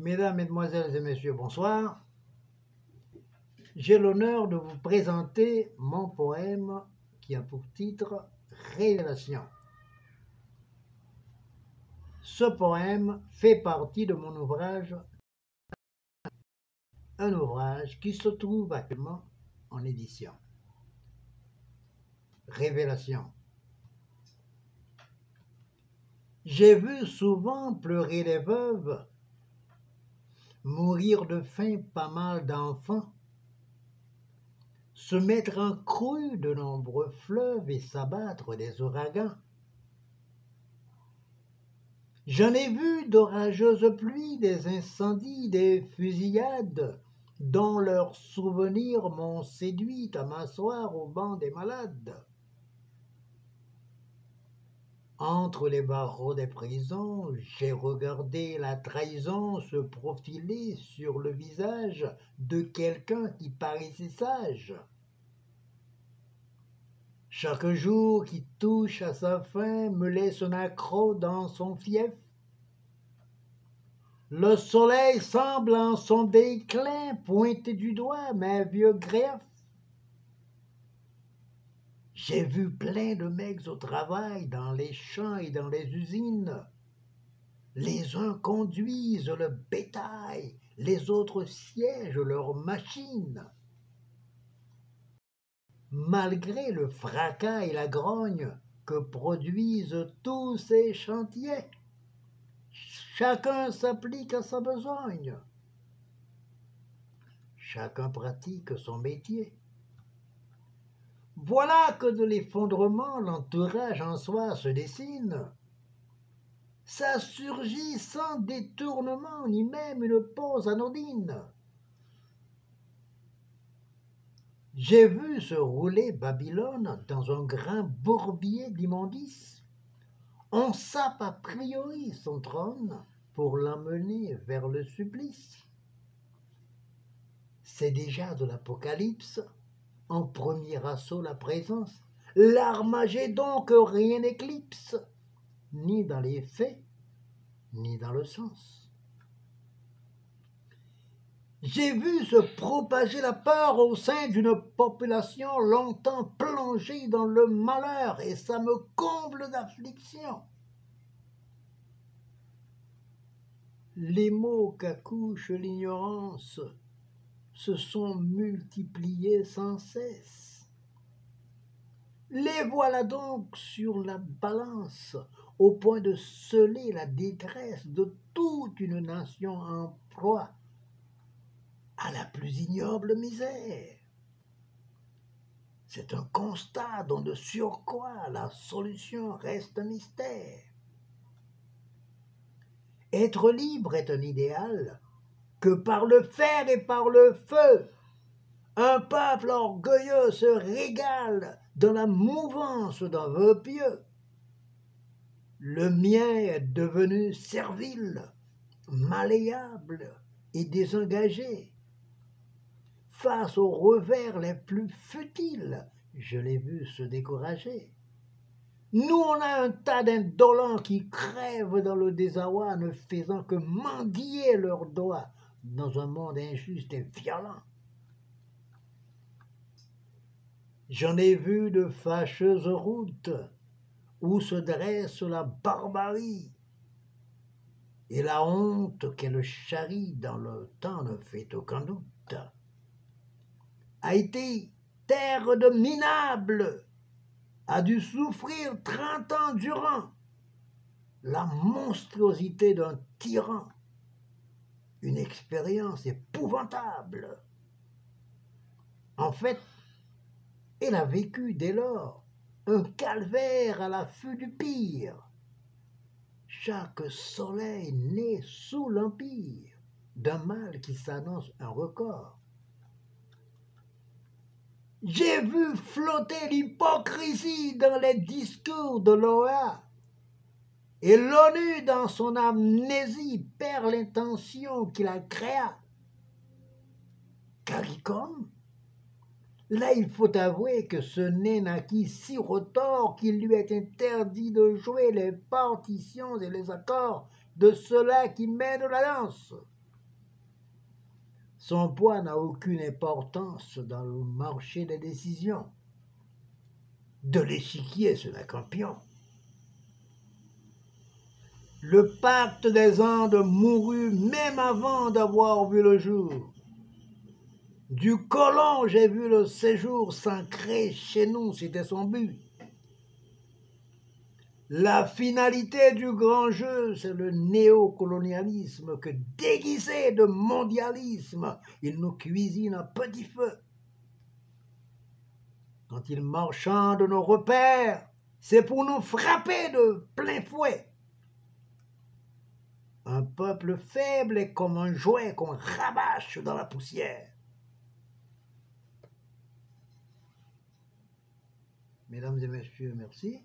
Mesdames, Mesdemoiselles et Messieurs, bonsoir. J'ai l'honneur de vous présenter mon poème qui a pour titre « Révélation ». Ce poème fait partie de mon ouvrage, un ouvrage qui se trouve actuellement en édition. Révélation. J'ai vu souvent pleurer les veuves, mourir de faim pas mal d'enfants, se mettre en crue de nombreux fleuves et s'abattre des ouragans. J'en ai vu d'orageuses pluies, des incendies, des fusillades, dont leurs souvenirs m'ont séduit à m'asseoir au banc des malades. Entre les barreaux des prisons, j'ai regardé la trahison se profiler sur le visage de quelqu'un qui paraissait sage. Chaque jour qui touche à sa fin me laisse un accroc dans son fief. Le soleil semble en son déclin pointer du doigt mes vieux griefs. J'ai vu plein de mecs au travail, dans les champs et dans les usines. Les uns conduisent le bétail, les autres siègent leurs machines. Malgré le fracas et la grogne que produisent tous ces chantiers, chacun s'applique à sa besogne. Chacun pratique son métier. Voilà que de l'effondrement l'entourage en soi se dessine. Ça surgit sans détournement ni même une pause anodine. J'ai vu se rouler Babylone dans un grain bourbier d'immondices. On sape a priori son trône pour l'emmener vers le supplice. C'est déjà de l'Apocalypse, en premier assaut la présence, l'Armagédon que rien n'éclipse, ni dans les faits, ni dans le sens. J'ai vu se propager la peur au sein d'une population longtemps plongée dans le malheur, et ça me comble d'affliction. Les maux qu'accouche l'ignorance se sont multipliés sans cesse. Les voilà donc sur la balance, au point de sceller la détresse de toute une nation en proie à la plus ignoble misère. C'est un constat dont de surcroît la solution reste un mystère. Être libre est un idéal que par le fer et par le feu, un peuple orgueilleux se régale dans la mouvance d'un vœu pieux. Le mien est devenu servile, malléable et désengagé. Face aux revers les plus futiles, je l'ai vu se décourager. Nous, on a un tas d'indolents qui crèvent dans le désarroi, ne faisant que mendier leurs doigts dans un monde injuste et violent. J'en ai vu de fâcheuses routes où se dresse la barbarie, et la honte qu'elle charrie dans le temps ne fait aucun doute. Haïti, terre de minables, a dû souffrir 30 ans durant la monstruosité d'un tyran, une expérience épouvantable. En fait, elle a vécu dès lors un calvaire à l'affût du pire. Chaque soleil naît sous l'empire d'un mal qui s'annonce un record. J'ai vu flotter l'hypocrisie dans les discours de l'OEA, et l'ONU dans son amnésie perd l'intention qui la créa. CARICOM, là il faut avouer que ce n'est naquit si retors qu'il lui est interdit de jouer les partitions et les accords de ceux-là qui mènent la danse. Son poids n'a aucune importance dans le marché des décisions. De l'échiquier, ce n'est qu'un pion. Le pacte des Andes mourut même avant d'avoir vu le jour. Du colon, j'ai vu le séjour s'ancrer chez nous, c'était son but. La finalité du grand jeu, c'est le néocolonialisme que, déguisé de mondialisme, il nous cuisine à petit feu. Quand il marchande nos repères, c'est pour nous frapper de plein fouet. Un peuple faible est comme un jouet qu'on rabâche dans la poussière. Mesdames et messieurs, merci.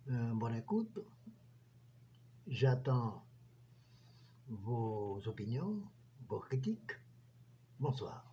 Bonne écoute. J'attends vos opinions, vos critiques. Bonsoir.